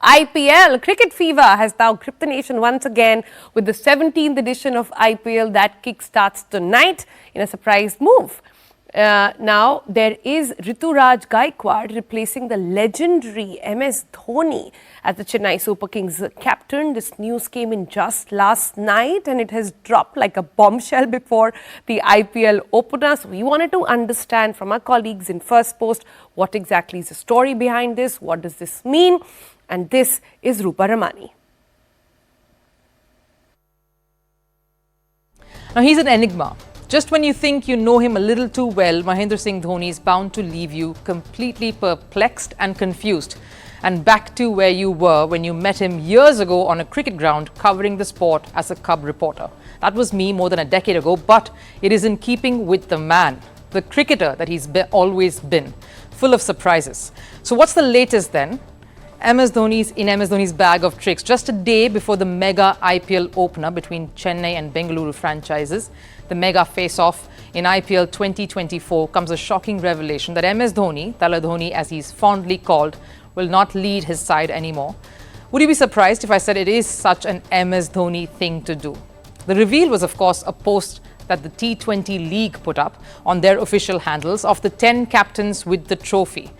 IPL cricket fever has now gripped the nation once again with the 17th edition of IPL that kickstarts tonight in a surprise move. Now, there is Ruturaj Gaikwad replacing the legendary MS Dhoni as the Chennai Super Kings captain. This news came in just last night and it has dropped like a bombshell before the IPL opener. So we wanted to understand from our colleagues in First Post what exactly is the story behind this, what does this mean? And this is Rupha Ramani. Now, he's an enigma. Just when you think you know him a little too well, Mahendra Singh Dhoni is bound to leave you completely perplexed and confused, and back to where you were when you met him years ago on a cricket ground covering the sport as a cub reporter. That was me more than a decade ago, but it is in keeping with the man, the cricketer that he's always been, full of surprises. So what's the latest then? MS Dhoni's bag of tricks. Just a day before the mega IPL opener between Chennai and Bengaluru franchises, the mega face-off in IPL 2024, comes a shocking revelation that MS Dhoni, Tala Dhoni as he's fondly called, will not lead his side anymore. Would you be surprised if I said it is such an MS Dhoni thing to do? The reveal was, of course, a post that the T20 League put up on their official handles of the 10 captains with the trophy.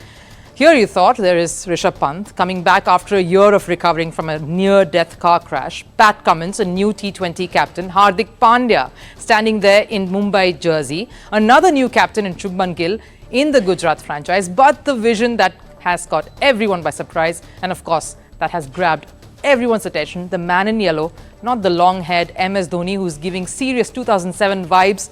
Here you thought there is Rishabh Pant coming back after a year of recovering from a near-death car crash, Pat Cummins, a new T20 captain, Hardik Pandya standing there in Mumbai jersey, another new captain in Shubman Gill in the Gujarat franchise, but the vision that has caught everyone by surprise and of course that has grabbed everyone's attention, the man in yellow, not the long-haired MS Dhoni who's giving serious 2007 vibes,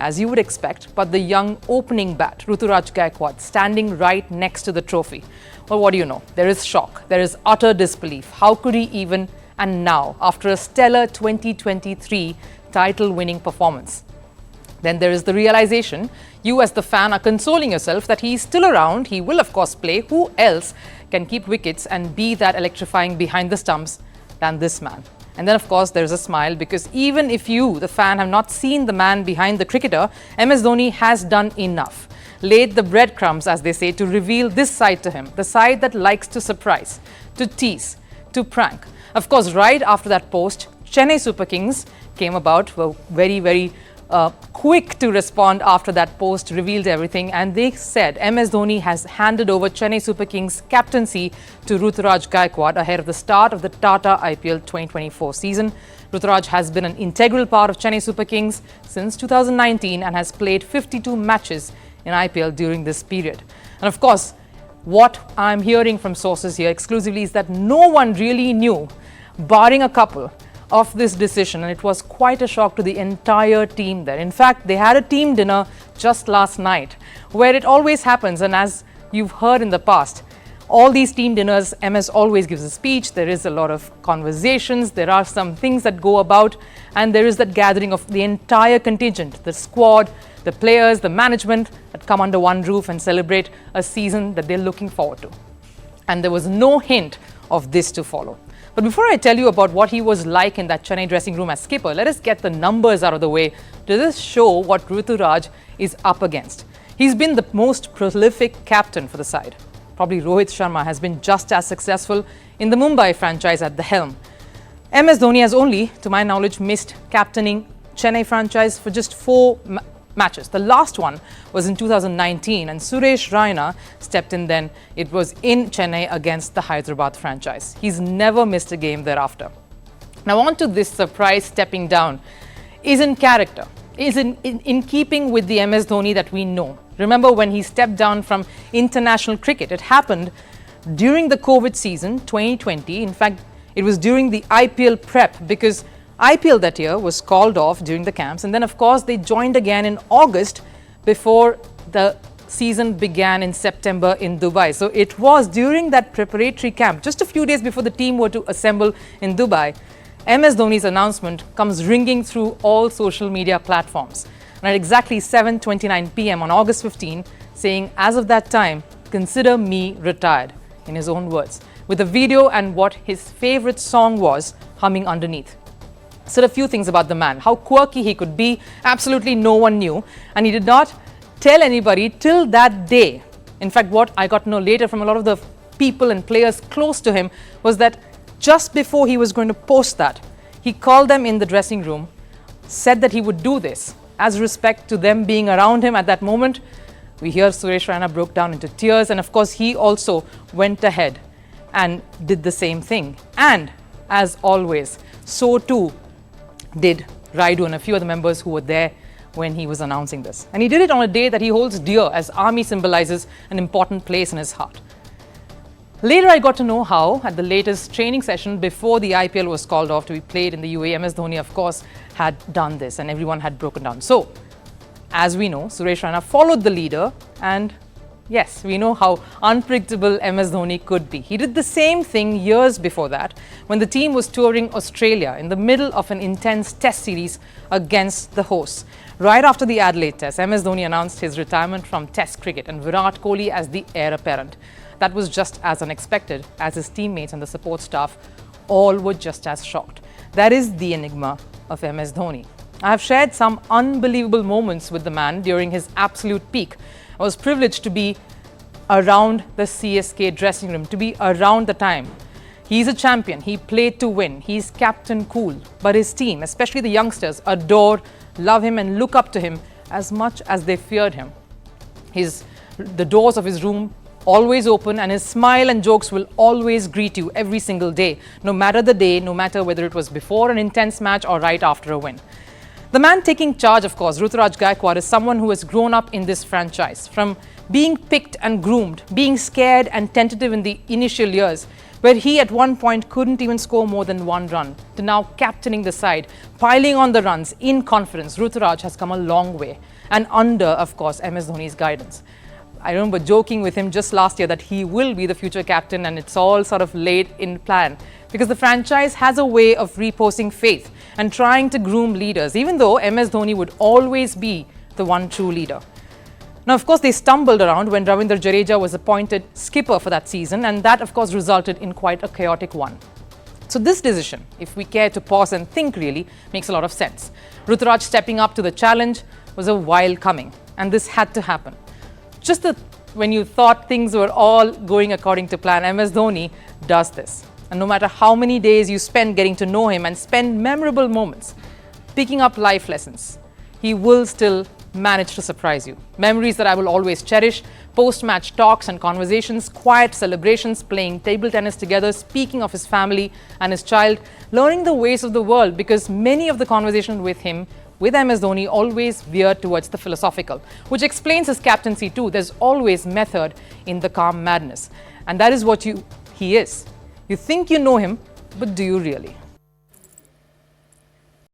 as you would expect, but the young opening bat, Ruturaj Gaikwad, standing right next to the trophy. Well, what do you know? There is shock. There is utter disbelief. How could he even, and now, after a stellar 2023 title-winning performance? Then there is the realization, you as the fan are consoling yourself that he is still around, he will of course play. Who else can keep wickets and be that electrifying behind the stumps than this man? And then, of course, there's a smile because even if you, the fan, have not seen the man behind the cricketer, MS Dhoni has done enough. Laid the breadcrumbs, as they say, to reveal this side to him, the side that likes to surprise, to tease, to prank. Of course, right after that post, Chennai Super Kings came about, were very quick to respond after that post revealed everything, and they said MS Dhoni has handed over Chennai Super Kings captaincy to Ruturaj Gaikwad ahead of the start of the Tata IPL 2024 season. Ruturaj has been an integral part of Chennai Super Kings since 2019 and has played 52 matches in IPL during this period. And of course, what I'm hearing from sources here exclusively is that no one really knew, barring a couple, of this decision, and it was quite a shock to the entire team there. In fact, they had a team dinner just last night where it always happens, and as you've heard in the past, all these team dinners, MS always gives a speech, there is a lot of conversations, there are some things that go about, and there is that gathering of the entire contingent, the squad, the players, the management that come under one roof and celebrate a season that they're looking forward to. And there was no hint of this to follow. But before I tell you about what he was like in that Chennai dressing room as skipper, let us get the numbers out of the way to just show what Ruturaj is up against. He's been the most prolific captain for the side. Probably Rohit Sharma has been just as successful in the Mumbai franchise at the helm. MS Dhoni has only, to my knowledge, missed captaining Chennai franchise for just 4 matches. The last one was in 2019 and Suresh Raina stepped in then. It was in Chennai against the Hyderabad franchise. He's never missed a game thereafter. Now on to this surprise stepping down is in character, is in keeping with the MS Dhoni that we know. Remember when he stepped down from international cricket, it happened during the COVID season 2020. In fact, it was during the IPL prep because IPL that year was called off during the camps, and then of course they joined again in August before the season began in September in Dubai. So it was during that preparatory camp, just a few days before the team were to assemble in Dubai, MS Dhoni's announcement comes ringing through all social media platforms. And at exactly 7:29 p.m. on August 15, saying, as of that time, consider me retired, in his own words, with a video and what his favorite song was humming underneath. Said a few things about the man, how quirky he could be, absolutely no one knew, and he did not tell anybody till that day. In fact, what I got to know later from a lot of the people and players close to him was that just before he was going to post that, he called them in the dressing room, said that he would do this as respect to them being around him at that moment. We hear Suresh Raina broke down into tears, and of course he also went ahead and did the same thing. And as always, so too did Raidu and a few of the members who were there when he was announcing this. And he did it on a day that he holds dear, as army symbolizes an important place in his heart. Later, I got to know how, at the latest training session before the IPL was called off to be played in the UAE, MS Dhoni, of course, had done this and everyone had broken down. So, as we know, Suresh Raina followed the leader, and yes, we know how unpredictable MS Dhoni could be. He did the same thing years before that when the team was touring Australia in the middle of an intense test series against the hosts. Right after the Adelaide test, MS Dhoni announced his retirement from test cricket and Virat Kohli as the heir apparent. That was just as unexpected as his teammates and the support staff all were just as shocked. That is the enigma of MS Dhoni. I have shared some unbelievable moments with the man during his absolute peak. I was privileged to be around the CSK dressing room, to be around the time. He's a champion. He played to win. He's captain cool. But his team, especially the youngsters, adore, love him and look up to him as much as they feared him. The doors of his room always open, and his smile and jokes will always greet you every single day, no matter the day, no matter whether it was before an intense match or right after a win. The man taking charge, of course, Ruturaj Gaikwad, is someone who has grown up in this franchise. From being picked and groomed, being scared and tentative in the initial years, where he at one point couldn't even score more than one run, to now captaining the side, piling on the runs in confidence, Ruturaj has come a long way. And under, of course, MS Dhoni's guidance. I remember joking with him just last year that he will be the future captain, and it's all sort of laid in plan because the franchise has a way of reposing faith and trying to groom leaders, even though MS Dhoni would always be the one true leader. Now, of course, they stumbled around when Ravindra Jadeja was appointed skipper for that season, and that, of course, resulted in quite a chaotic one. So this decision, if we care to pause and think really, makes a lot of sense. Ruturaj stepping up to the challenge was a while coming, and this had to happen. Just when you thought things were all going according to plan, MS Dhoni does this. And no matter how many days you spend getting to know him and spend memorable moments, picking up life lessons, he will still manage to surprise you. Memories that I will always cherish, post-match talks and conversations, quiet celebrations, playing table tennis together, speaking of his family and his child, learning the ways of the world, because many of the conversations with him with MS Dhoni always veered towards the philosophical, which explains his captaincy too. There's always method in the calm madness. And that is what he is. You think you know him, but do you really?